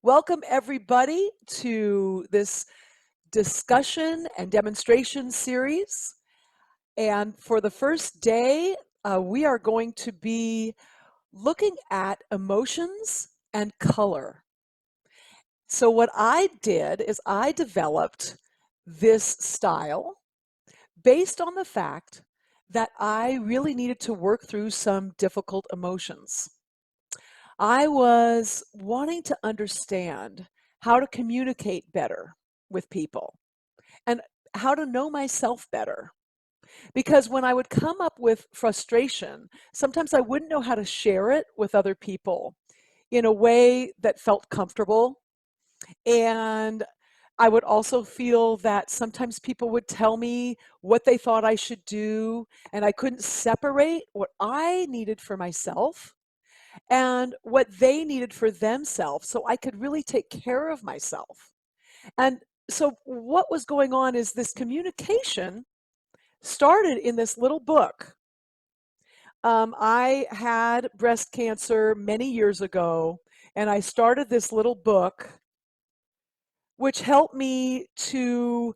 Welcome everybody to this discussion and demonstration series. And for the first day, we are going to be looking at emotions and color. So what I did is I developed this style based on the fact that I really needed to work through some difficult emotions. I was wanting to understand how to communicate better with people and how to know myself better. Because when I would come up with frustration, sometimes I wouldn't know how to share it with other people in a way that felt comfortable. And I would also feel that sometimes people would tell me what they thought I should do, and I couldn't separate what I needed for myself and what they needed for themselves so I could really take care of myself. And so what was going on is this communication started in this little book. I had breast cancer many years ago, and I started this little book, which helped me to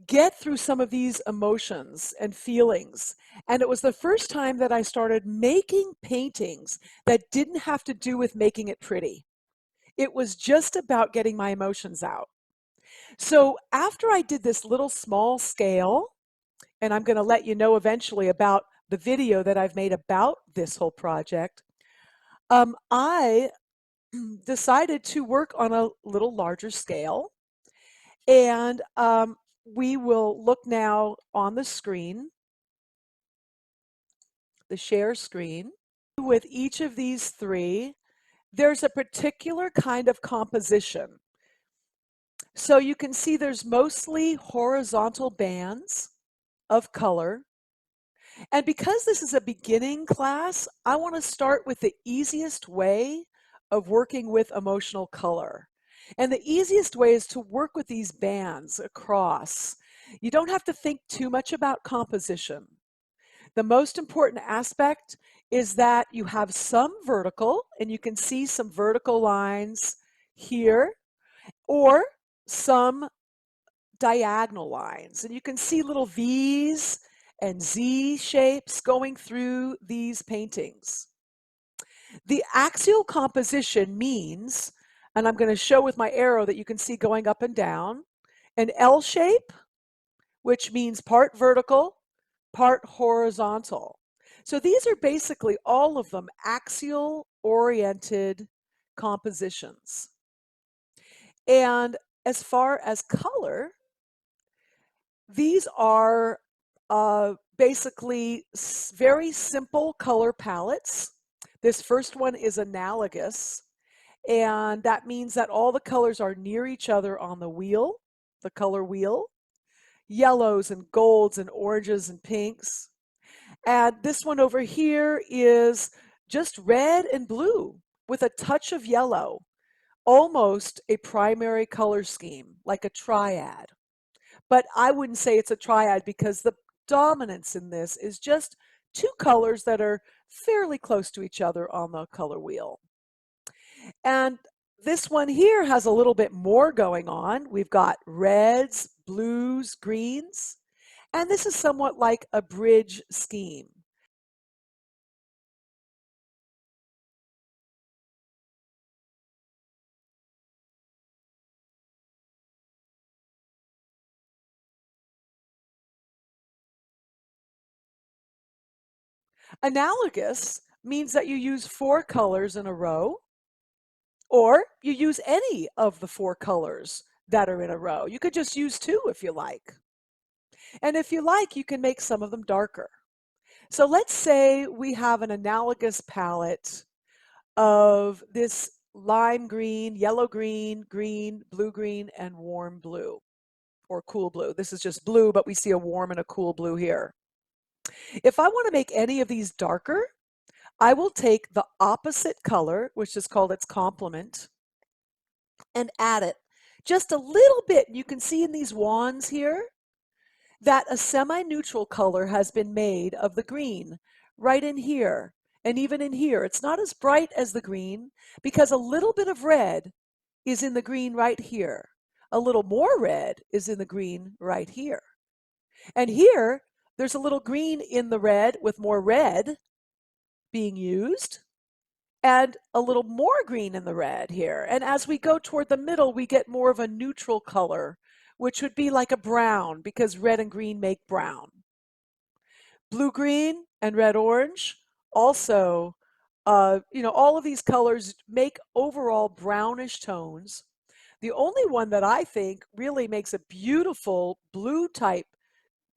get through some of these emotions and feelings. And it was the first time that I started making paintings that didn't have to do with making it pretty. It was just about getting my emotions out. So after I did this little small scale, and I'm going to let you know eventually about the video that I've made about this whole project, I decided to work on a little larger scale. And we will look now on the screen, the share screen. With each of these three, there's a particular kind of composition. So you can see there's mostly horizontal bands of color. And because this is a beginning class, I want to start with the easiest way of working with emotional color. And the easiest way is to work with these bands across. You don't have to think too much about composition. The most important aspect is that you have some vertical, and you can see some vertical lines here, or some diagonal lines. And you can see little V's and Z shapes going through these paintings. The axial composition means, and I'm going to show with my arrow that you can see going up and down, an L shape, which means part vertical, part horizontal. So these are basically all of them axial oriented compositions. And as far as color, these are basically very simple color palettes. This first one is analogous, and that means that all the colors are near each other on the wheel, the color wheel. Yellows and golds and oranges and pinks. And this one over here is just red and blue with a touch of yellow, almost a primary color scheme, like a triad. But I wouldn't say it's a triad because the dominance in this is just two colors that are fairly close to each other on the color wheel. And this one here has a little bit more going on. We've got reds, blues, greens, and this is somewhat like a bridge scheme. Analogous means that you use four colors in a row, or you use any of the four colors that are in a row. You could just use two if you like. And if you like, you can make some of them darker. So let's say we have an analogous palette of this lime green, yellow green, green, blue green, and warm blue, or cool blue. This is just blue, but we see a warm and a cool blue here. If I want to make any of these darker, I will take the opposite color, which is called its complement, and add it just a little bit. You can see in these wands here that a semi-neutral color has been made of the green right in here. And even in here, it's not as bright as the green because a little bit of red is in the green right here. A little more red is in the green right here. And here, there's a little green in the red with more red being used and a little more green in the red here. And as we go toward the middle, we get more of a neutral color, which would be like a brown because red and green make brown. Blue-green and red-orange also, all of these colors make overall brownish tones. The only one that I think really makes a beautiful blue type,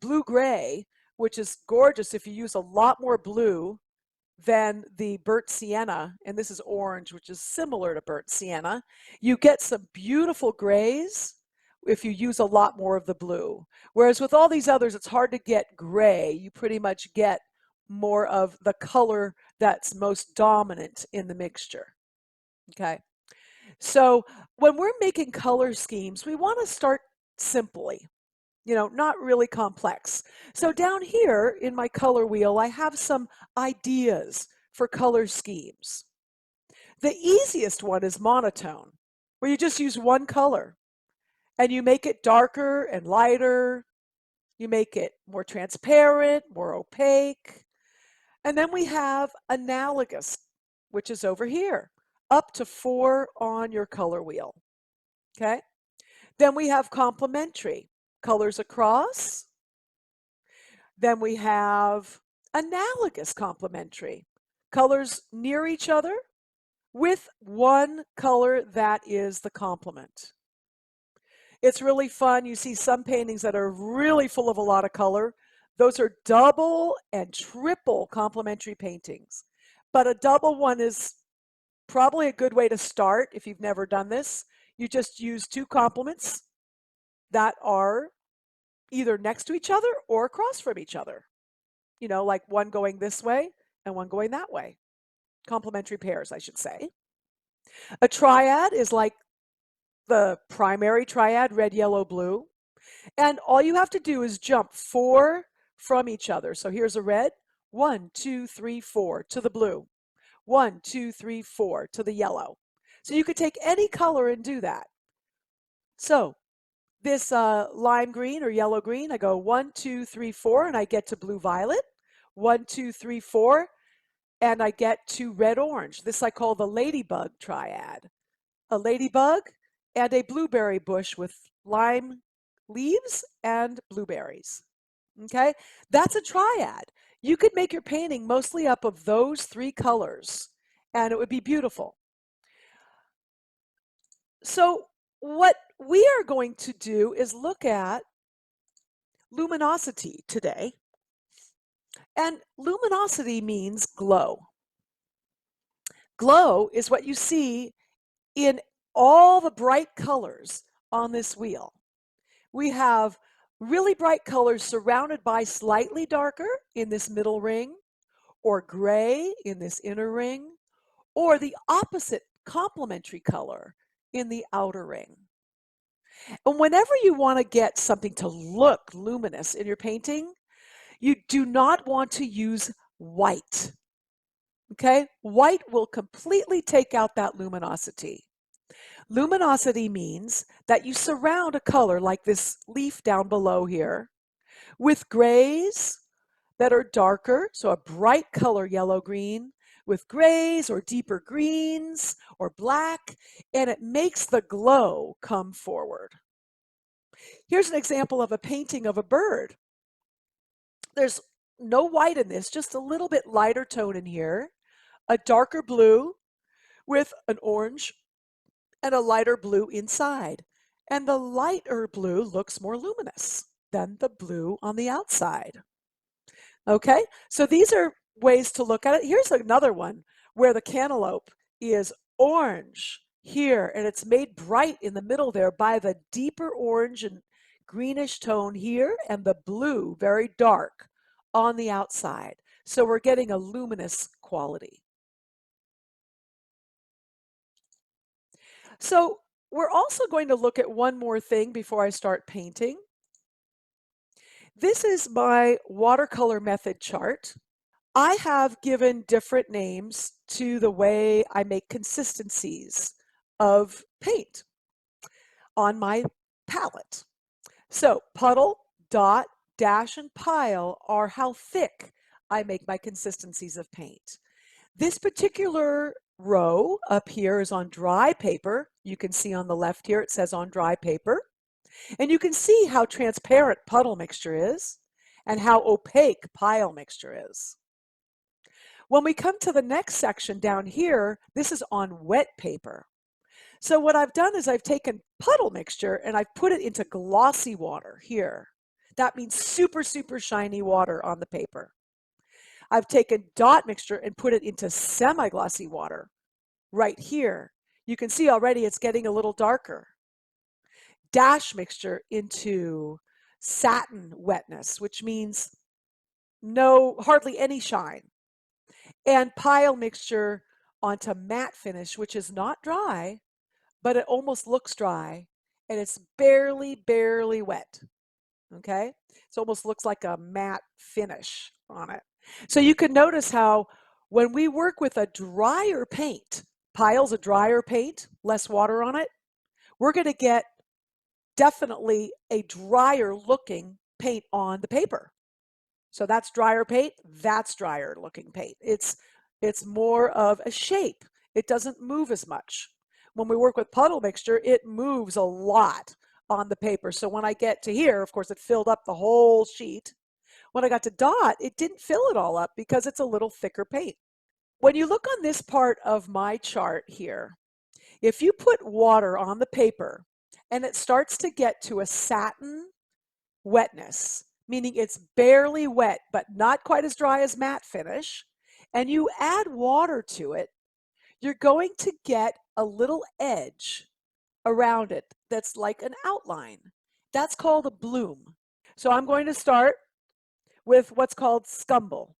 blue-gray, which is gorgeous if you use a lot more blue than the burnt sienna, and this is orange, which is similar to burnt sienna. You get some beautiful grays if you use a lot more of the blue. Whereas with all these others, it's hard to get gray. You pretty much get more of the color that's most dominant in the mixture. Okay. So when we're making color schemes, we want to start simply, not really complex. So down here in my color wheel, I have some ideas for color schemes. The easiest one is monotone, where you just use one color and you make it darker and lighter. You make it more transparent, more opaque. And then we have analogous, which is over here, up to 4 on your color wheel. Okay. Then we have complementary, colors across. Then we have analogous complementary, colors near each other with one color that is the complement. It's really fun. You see some paintings that are really full of a lot of color. Those are double and triple complementary paintings. But a double one is probably a good way to start if you've never done this. You just use 2 complements that are either next to each other or across from each other. Like one going this way and one going that way. Complementary pairs, I should say. A triad is like the primary triad, red, yellow, blue. And all you have to do is jump 4 from each other. So here's a red, 1, 2, 3, 4 to the blue. 1, 2, 3, 4 to the yellow. So you could take any color and do that. So this lime green or yellow green, I go 1, 2, 3, 4, and I get to blue violet. 1, 2, 3, 4, and I get to red orange. This I call the ladybug triad. A ladybug and a blueberry bush with lime leaves and blueberries. Okay, that's a triad. You could make your painting mostly up of those 3 colors, and it would be beautiful. So what we are going to do is look at luminosity today. And luminosity means glow. Glow is what you see in all the bright colors on this wheel. We have really bright colors surrounded by slightly darker in this middle ring, or gray in this inner ring, or the opposite complementary color in the outer ring. And whenever you want to get something to look luminous in your painting, you do not want to use white. Okay? White will completely take out that luminosity. Luminosity means that you surround a color like this leaf down below here with grays that are darker, so a bright color yellow-green, with grays or deeper greens or black, and it makes the glow come forward. Here's an example of a painting of a bird. There's no white in this, just a little bit lighter tone in here, a darker blue with an orange and a lighter blue inside. And the lighter blue looks more luminous than the blue on the outside. Okay, so these are ways to look at it. Here's another one where the cantaloupe is orange here, and it's made bright in the middle there by the deeper orange and greenish tone here, and the blue, very dark, on the outside. So we're getting a luminous quality. So we're also going to look at one more thing before I start painting. This is my watercolor method chart. I have given different names to the way I make consistencies of paint on my palette. So puddle, dot, dash, and pile are how thick I make my consistencies of paint. This particular row up here is on dry paper. You can see on the left here it says on dry paper. And you can see how transparent puddle mixture is and how opaque pile mixture is. When we come to the next section down here, this is on wet paper. So what I've done is I've taken puddle mixture and I've put it into glossy water here. That means super, super shiny water on the paper. I've taken dot mixture and put it into semi-glossy water right here. You can see already it's getting a little darker. Dash mixture into satin wetness, which means hardly any shine. And pile mixture onto matte finish, which is not dry, but it almost looks dry and it's barely, barely wet. Okay? It almost looks like a matte finish on it. So you can notice how when we work with a drier paint, pile's a drier paint, less water on it, we're going to get definitely a drier looking paint on the paper. So that's drier paint, that's drier looking paint. It's more of a shape. It doesn't move as much. When we work with puddle mixture, it moves a lot on the paper. So when I get to here, of course, it filled up the whole sheet. When I got to dot, it didn't fill it all up because it's a little thicker paint. When you look on this part of my chart here, if you put water on the paper and it starts to get to a satin wetness, meaning it's barely wet but not quite as dry as matte finish, and you add water to it, you're going to get a little edge around it that's like an outline. That's called a bloom. So I'm going to start with what's called scumble.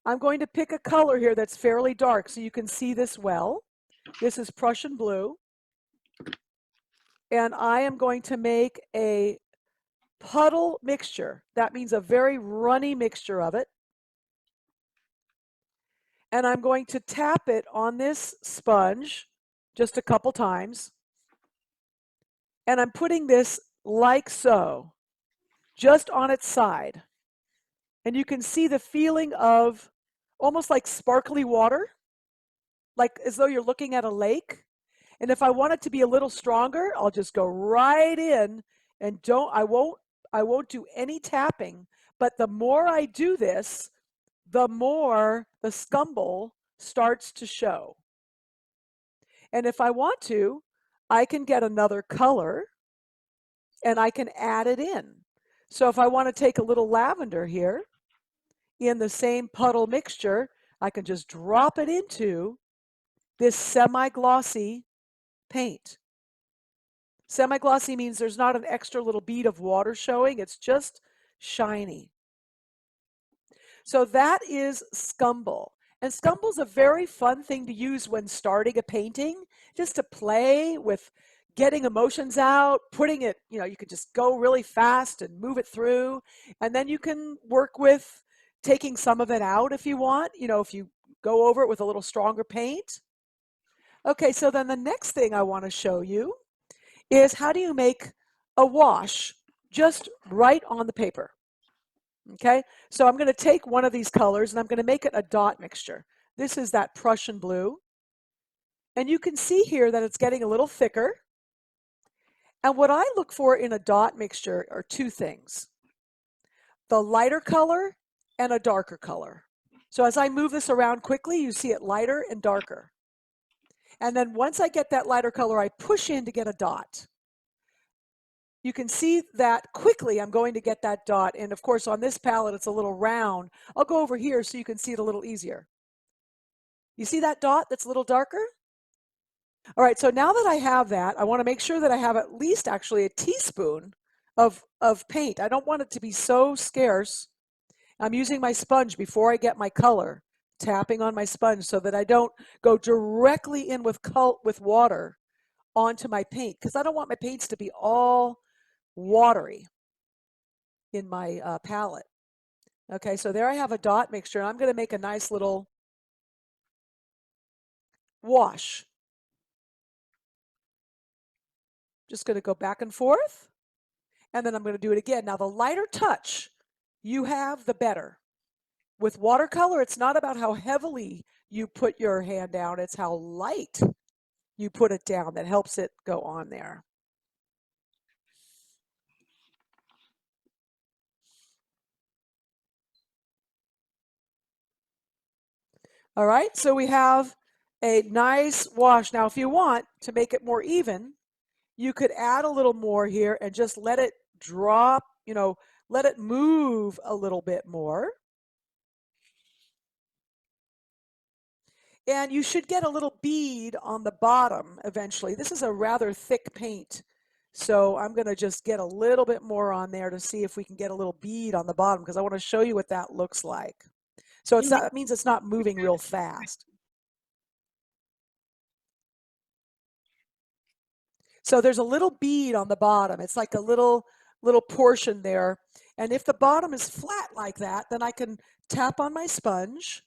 I'm going to pick a color here that's fairly dark so you can see this well. This is Prussian blue. And I am going to make a puddle mixture. That means a very runny mixture of it. And I'm going to tap it on this sponge just a couple times. And I'm putting this like so, just on its side. And you can see the feeling of almost like sparkly water, like as though you're looking at a lake. And if I want it to be a little stronger, I'll just go right in and I won't do any tapping. But the more I do this, the more the scumble starts to show. And if I want to, I can get another color and I can add it in. So if I want to take a little lavender here in the same puddle mixture, I can just drop it into this semi-glossy paint. Semi-glossy means there's not an extra little bead of water showing, it's just shiny. So that is scumble. And scumble is a very fun thing to use when starting a painting, just to play with getting emotions out, putting it, you can just go really fast and move it through. And then you can work with taking some of it out if you want, if you go over it with a little stronger paint. Okay, so then the next thing I want to show you is how do you make a wash just right on the paper. Okay, so I'm going to take one of these colors and I'm going to make it a dot mixture. This is that Prussian blue. And you can see here that it's getting a little thicker. And what I look for in a dot mixture are two things: the lighter color and a darker color. So as I move this around quickly, you see it lighter and darker. And then once I get that lighter color, I push in to get a dot. You can see that quickly I'm going to get that dot. And of course, on this palette, it's a little round. I'll go over here so you can see it a little easier. You see that dot that's a little darker? All right, so now that I have that, I want to make sure that I have at least actually a teaspoon of paint. I don't want it to be so scarce. I'm using my sponge before I get my color, tapping on my sponge so that I don't go directly in with water onto my paint, because I don't want my paints to be all watery in my palette. Okay, so there I have a dot mixture, and I'm going to make a nice little wash. Just going to go back and forth, and then I'm going to do it again. Now, the lighter touch you have, the better. With watercolor, it's not about how heavily you put your hand down, it's how light you put it down that helps it go on there. All right, so we have a nice wash. Now, if you want to make it more even, you could add a little more here and just let it drop, let it move a little bit more. And you should get a little bead on the bottom eventually. This is a rather thick paint, so I'm going to just get a little bit more on there to see if we can get a little bead on the bottom, because I want to show you what that looks like. So that means it's not moving real fast. So there's a little bead on the bottom. It's like a little portion there. And if the bottom is flat like that, then I can tap on my sponge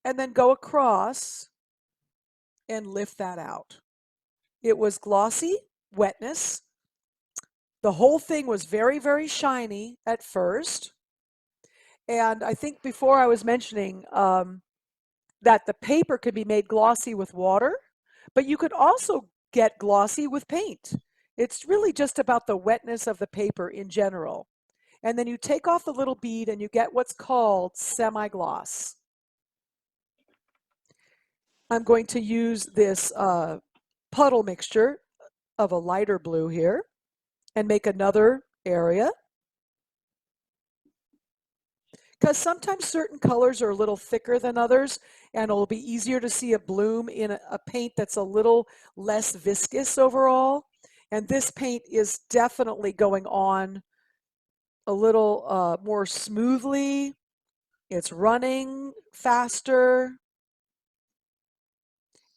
and then go across and lift that out. It was glossy, wetness. The whole thing was very, very shiny at first. And I think before I was mentioning that the paper could be made glossy with water, but you could also get glossy with paint. It's really just about the wetness of the paper in general. And then you take off the little bead and you get what's called semi-gloss. I'm going to use this puddle mixture of a lighter blue here and make another area. Because sometimes certain colors are a little thicker than others, and it'll be easier to see a bloom in a paint that's a little less viscous overall. And this paint is definitely going on a little more smoothly. It's running faster.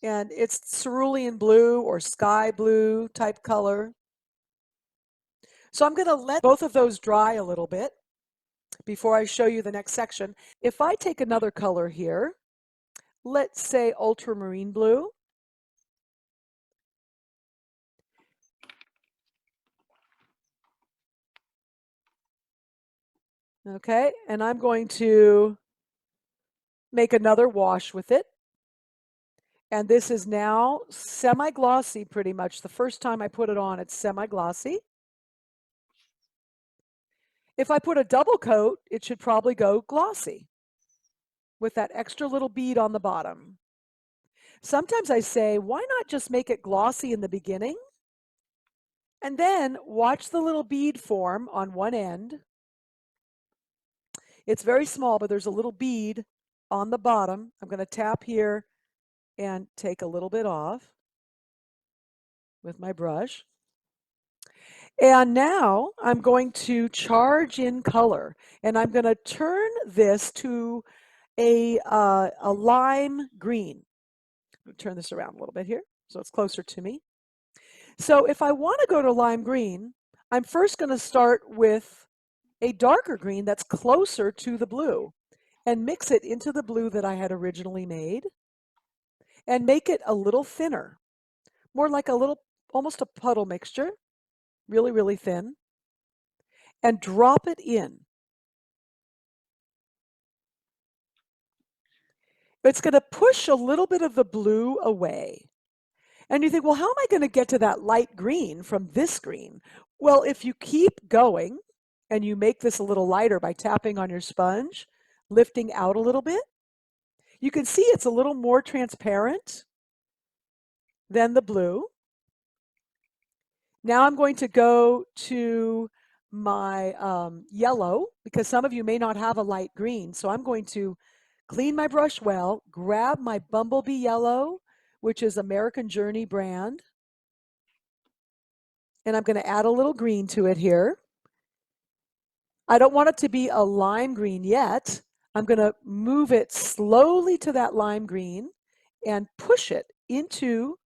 And it's cerulean blue or sky blue type color. So I'm going to let both of those dry a little bit before I show you the next section. If I take another color here, let's say ultramarine blue. Okay, and I'm going to make another wash with it. And this is now semi-glossy pretty much. The first time I put it on, it's semi-glossy. If I put a double coat, it should probably go glossy with that extra little bead on the bottom. Sometimes I say, why not just make it glossy in the beginning? And then watch the little bead form on one end. It's very small, but there's a little bead on the bottom. I'm going to tap here and take a little bit off with my brush. And now I'm going to charge in color, and I'm going to turn this to a lime green. I'll turn this around a little bit here so it's closer to me. So if I want to go to lime green, I'm first going to start with a darker green that's closer to the blue and mix it into the blue that I had originally made and make it a little thinner, more like a little, almost a puddle mixture, really, really thin, and drop it in. It's going to push a little bit of the blue away. And you think, well, how am I going to get to that light green from this green? Well, if you keep going and you make this a little lighter by tapping on your sponge, lifting out a little bit, you can see it's a little more transparent than the blue. Now I'm going to go to my yellow, because some of you may not have a light green. So I'm going to clean my brush well, grab my Bumblebee yellow, which is American Journey brand, and I'm going to add a little green to it here. I don't want it to be a lime green yet. I'm going to move it slowly to that lime green and push it into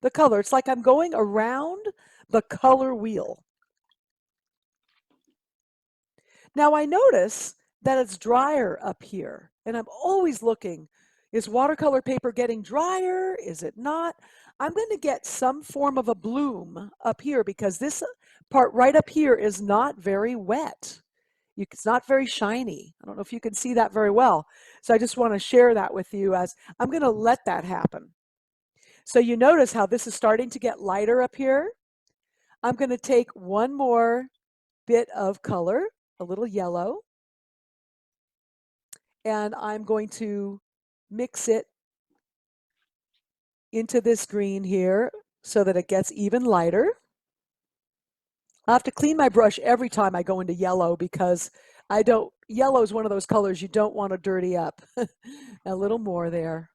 the color. It's like I'm going around the color wheel. Now I notice that it's drier up here, and I'm always looking, is watercolor paper getting drier? Is it not? I'm going to get some form of a bloom up here because this part right up here is not very wet. It's not very shiny. I don't know if you can see that very well. So I just want to share that with you as I'm going to let that happen. So you notice how this is starting to get lighter up here. I'm going to take one more bit of color, a little yellow, and I'm going to mix it into this green here so that it gets even lighter. I have to clean my brush every time I go into yellow because yellow is one of those colors you don't want to dirty up. A little more there.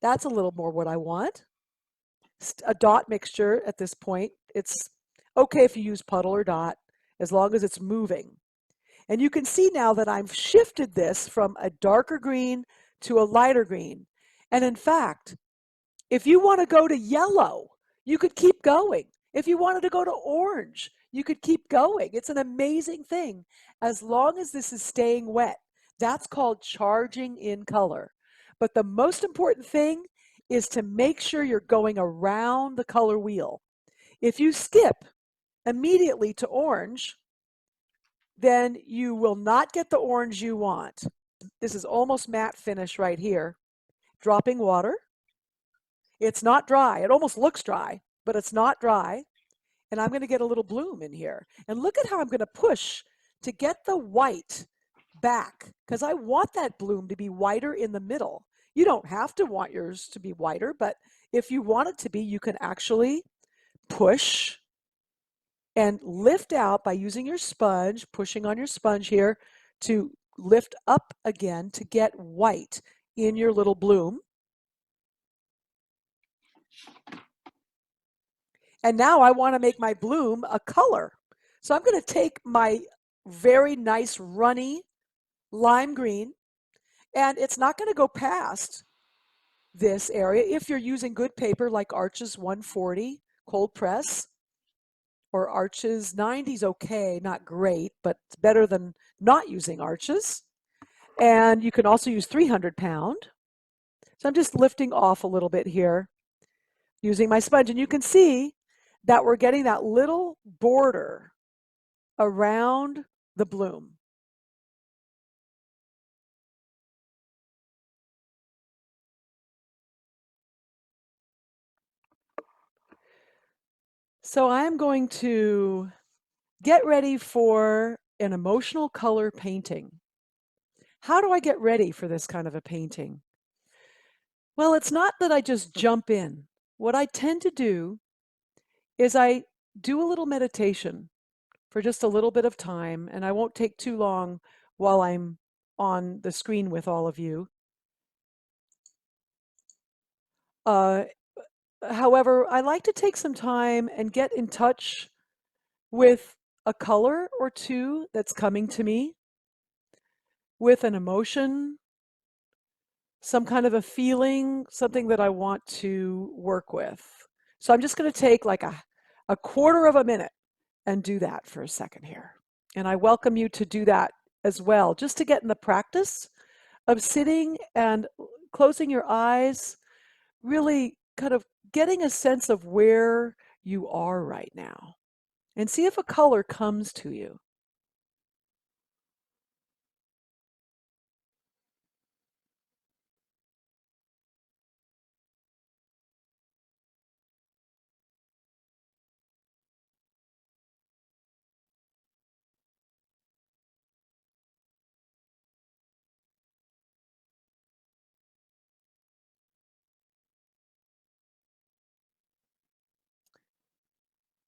That's a little more what I want. A dot mixture at this point. It's okay if you use puddle or dot as long as it's moving. And you can see now that I've shifted this from a darker green to a lighter green. And in fact, if you want to go to yellow, you could keep going. If you wanted to go to orange, you could keep going. It's an amazing thing as long as this is staying wet. That's called charging in color. But the most important thing is to make sure you're going around the color wheel. If you skip immediately to orange, then you will not get the orange you want. This is almost matte finish right here. Dropping water. It's not dry. It almost looks dry, but it's not dry. And I'm going to get a little bloom in here. And look at how I'm going to push to get the white back because I want that bloom to be whiter in the middle. You don't have to want yours to be whiter, but if you want it to be, you can actually push and lift out by using your sponge, pushing on your sponge here to lift up again to get white in your little bloom. And now I want to make my bloom a color. So I'm going to take my very nice runny lime green, and it's not going to go past this area if you're using good paper like Arches 140 cold press or Arches 90 is okay, not great, but it's better than not using Arches. And you can also use 300 pound. So I'm just lifting off a little bit here using my sponge, and you can see that we're getting that little border around the bloom. So I'm going to get ready for an emotional color painting. How do I get ready for this kind of a painting? Well, it's not that I just jump in. What I tend to do is I do a little meditation for just a little bit of time, and I won't take too long while I'm on the screen with all of you. However, I like to take some time and get in touch with a color or two that's coming to me, with an emotion, some kind of a feeling, something that I want to work with. So I'm just going to take like a quarter of a minute and do that for a second here. And I welcome you to do that as well, just to get in the practice of sitting and closing your eyes, really kind of getting a sense of where you are right now. And see if a color comes to you.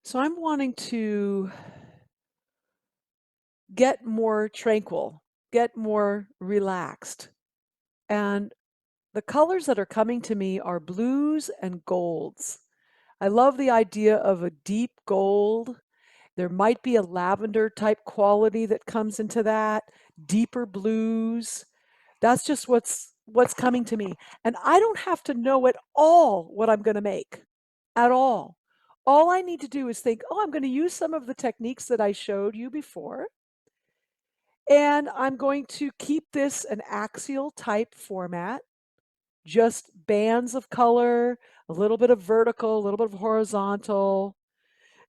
So I'm wanting to get more tranquil, get more relaxed. And the colors that are coming to me are blues and golds. I love the idea of a deep gold. There might be a lavender type quality that comes into that, deeper blues. That's just what's coming to me. And I don't have to know at all what I'm going to make, at all. All I need to do is think, oh, I'm going to use some of the techniques that I showed you before. And I'm going to keep this an axial type format, just bands of color, a little bit of vertical, a little bit of horizontal.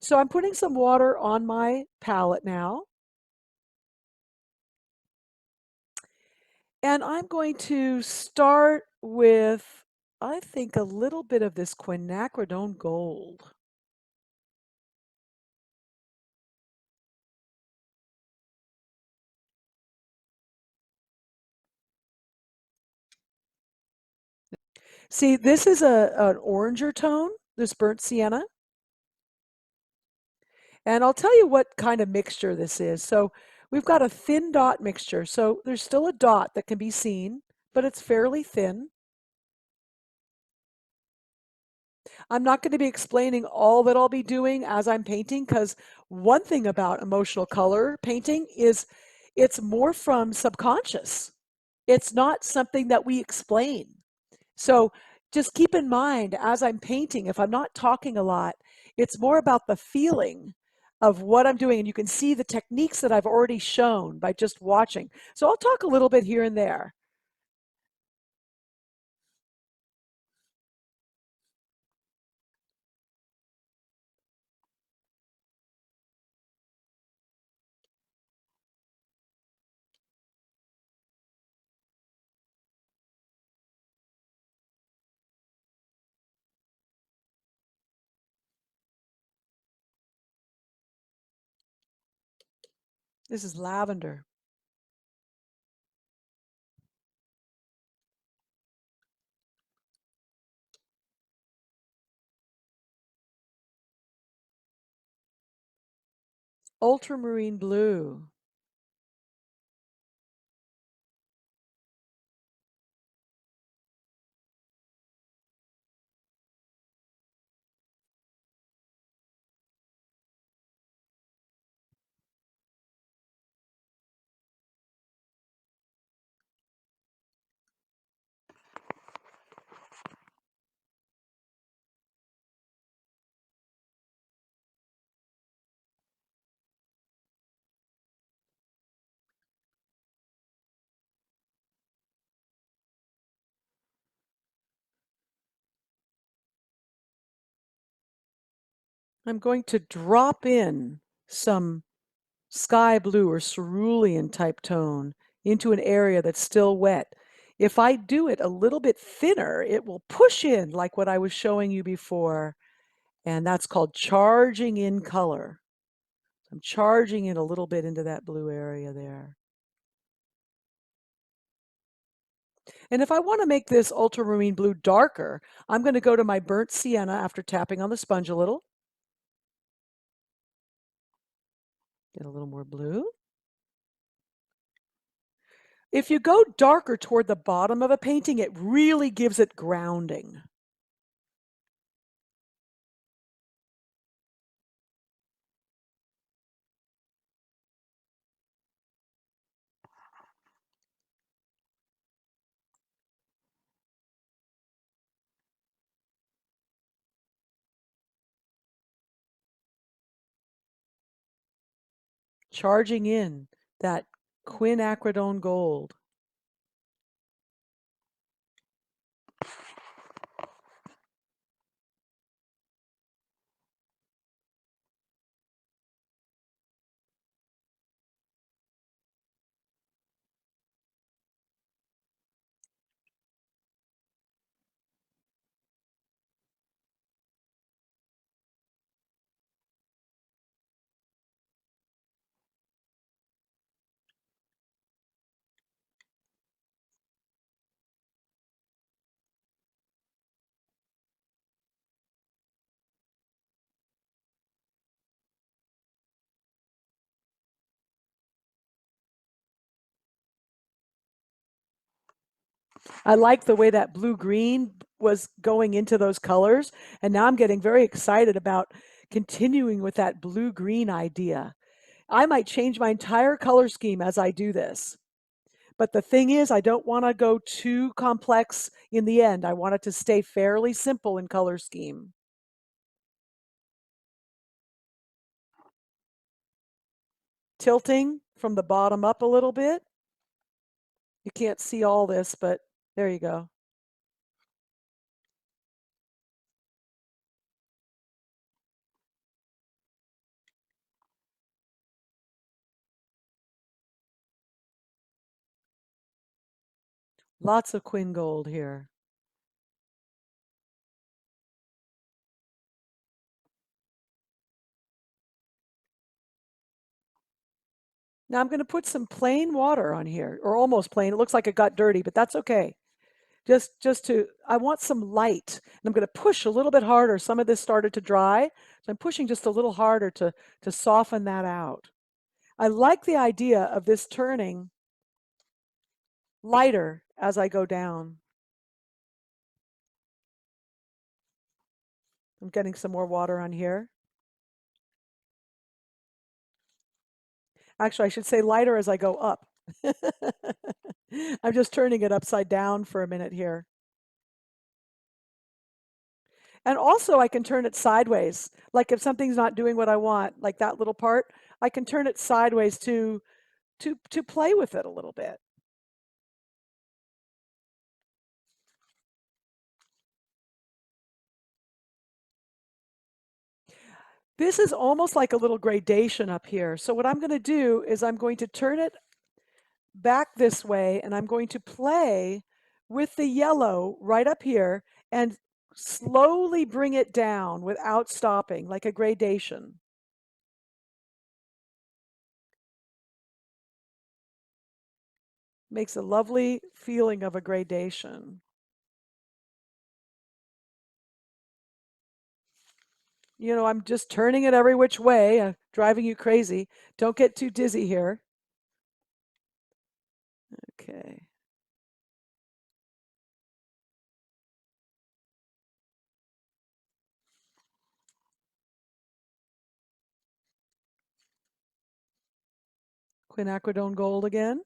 So I'm putting some water on my palette now. And I'm going to start with, I think, a little bit of this quinacridone gold. See, this is an oranger tone, this burnt sienna. And I'll tell you what kind of mixture this is. So we've got a thin dot mixture. So there's still a dot that can be seen, but it's fairly thin. I'm not going to be explaining all that I'll be doing as I'm painting, because one thing about emotional color painting is it's more from subconscious. It's not something that we explain. So just keep in mind as I'm painting, if I'm not talking a lot, it's more about the feeling of what I'm doing. And you can see the techniques that I've already shown by just watching. So I'll talk a little bit here and there. This is lavender. Ultramarine blue. I'm going to drop in some sky blue or cerulean type tone into an area that's still wet. If I do it a little bit thinner, it will push in like what I was showing you before. And that's called charging in color. I'm charging in a little bit into that blue area there. And if I want to make this ultramarine blue darker, I'm going to go to my burnt sienna after tapping on the sponge a little. Get a little more blue. If you go darker toward the bottom of a painting, it really gives it grounding. Charging in that quinacridone gold. I like the way that blue-green was going into those colors, and now I'm getting very excited about continuing with that blue-green idea. I might change my entire color scheme as I do this. But the thing is, I don't want to go too complex in the end. I want it to stay fairly simple in color scheme. Tilting from the bottom up a little bit. You can't see all this, but there you go. Lots of quin gold here. Now I'm going to put some plain water on here, or almost plain. It looks like it got dirty, but that's okay. I want some light. And I'm going to push a little bit harder. Some of this started to dry, so I'm pushing just a little harder to soften that out. I like the idea of this turning lighter as I go down. I'm getting some more water on here. Actually, I should say lighter as I go up. I'm just turning it upside down for a minute here. And also I can turn it sideways. Like if something's not doing what I want, like that little part, I can turn it sideways to play with it a little bit. This is almost like a little gradation up here. So what I'm going to do is I'm going to turn it back this way and I'm going to play with the yellow right up here and slowly bring it down without stopping, like a gradation. Makes a lovely feeling of a gradation. You know, I'm just turning it every which way, driving you crazy. Don't get too dizzy here. Okay. Quinacridone gold again.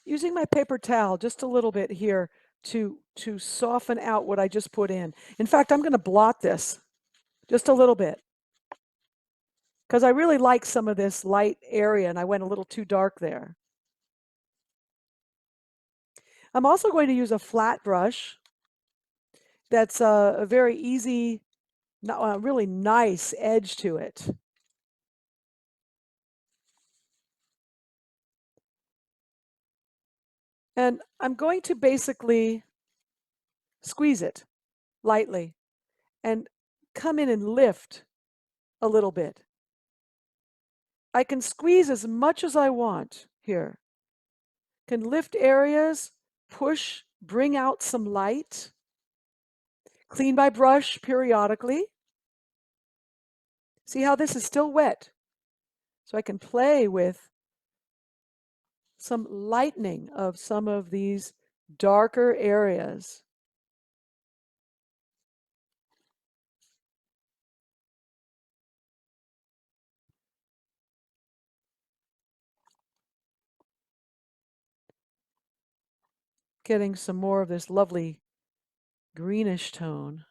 Using my paper towel just a little bit here to soften out what I just put in. In fact, I'm going to blot this just a little bit because I really like some of this light area and I went a little too dark there. I'm also going to use a flat brush that's a very easy, really nice edge to it. And I'm going to basically squeeze it lightly and come in and lift a little bit. I can squeeze as much as I want here. Can lift areas, push, bring out some light. Clean my brush periodically. See how this is still wet? So I can play with some lightening of some of these darker areas. Getting some more of this lovely greenish tone.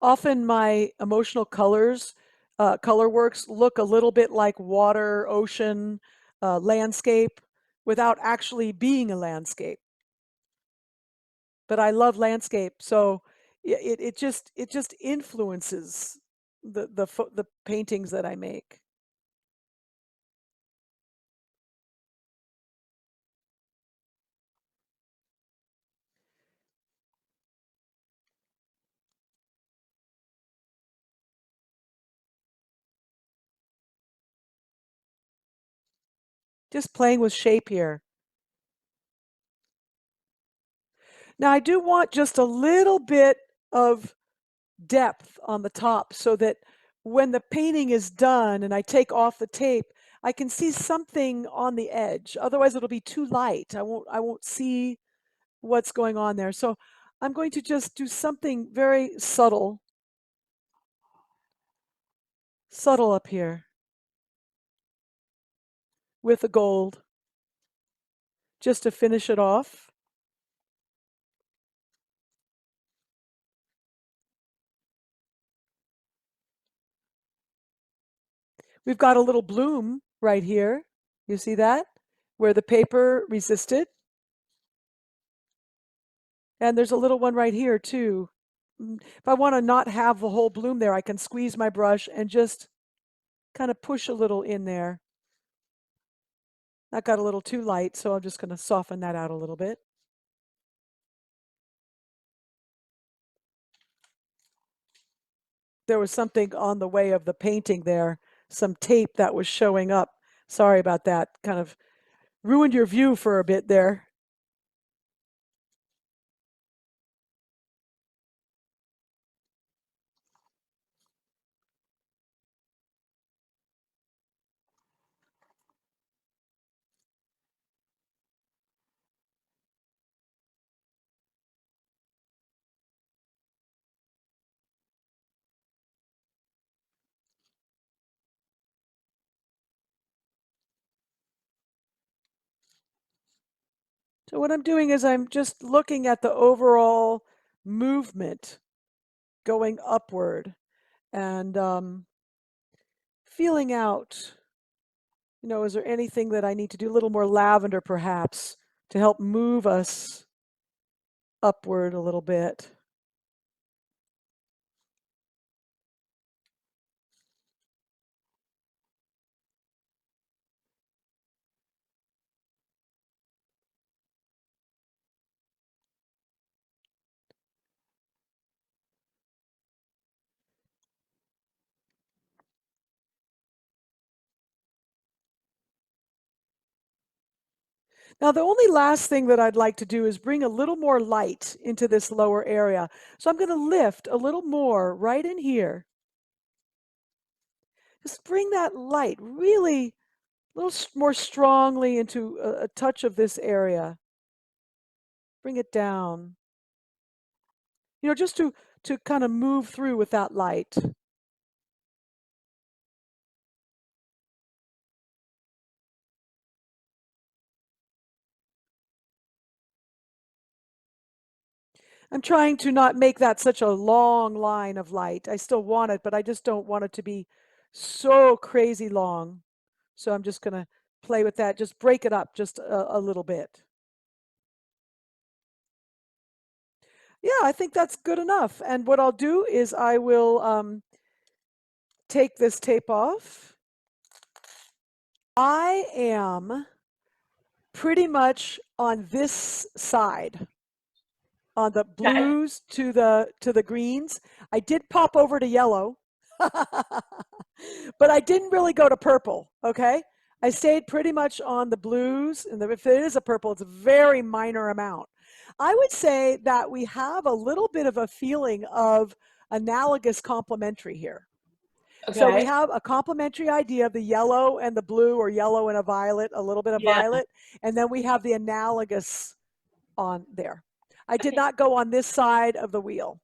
Often my emotional colors, color works look a little bit like water, ocean, landscape without actually being a landscape. But I love landscape, so it just influences the paintings that I make. Just playing with shape here. Now I do want just a little bit of depth on the top so that when the painting is done and I take off the tape, I can see something on the edge. Otherwise it'll be too light. I won't see what's going on there. So I'm going to just do something very subtle up here with the gold, just to finish it off. We've got a little bloom right here. You see that? Where the paper resisted. And there's a little one right here too. If I want to not have the whole bloom there, I can squeeze my brush and just kind of push a little in there. That got a little too light, so I'm just going to soften that out a little bit. There was something on the way of the painting there, some tape that was showing up. Sorry about that. Kind of ruined your view for a bit there. So what I'm doing is I'm just looking at the overall movement going upward and feeling out, is there anything that I need to do? A little more lavender perhaps to help move us upward a little bit. Now, the only last thing that I'd like to do is bring a little more light into this lower area. So I'm going to lift a little more right in here. Just bring that light really a little more strongly into a touch of this area. Bring it down. Just to kind of move through with that light. I'm trying to not make that such a long line of light. I still want it, but I just don't want it to be so crazy long. So I'm just going to play with that, just break it up just a little bit. Yeah, I think that's good enough. And what I'll do is I will take this tape off. I am pretty much on this side, on the blues to the greens. I did pop over to yellow, but I didn't really go to purple, okay? I stayed pretty much on the blues, and if it is a purple, it's a very minor amount. I would say that we have a little bit of a feeling of analogous complementary here. Okay. So we have a complementary idea of the yellow and the blue, or yellow and a violet, a little bit of violet, and then we have the analogous on there. I did not go on this side of the wheel.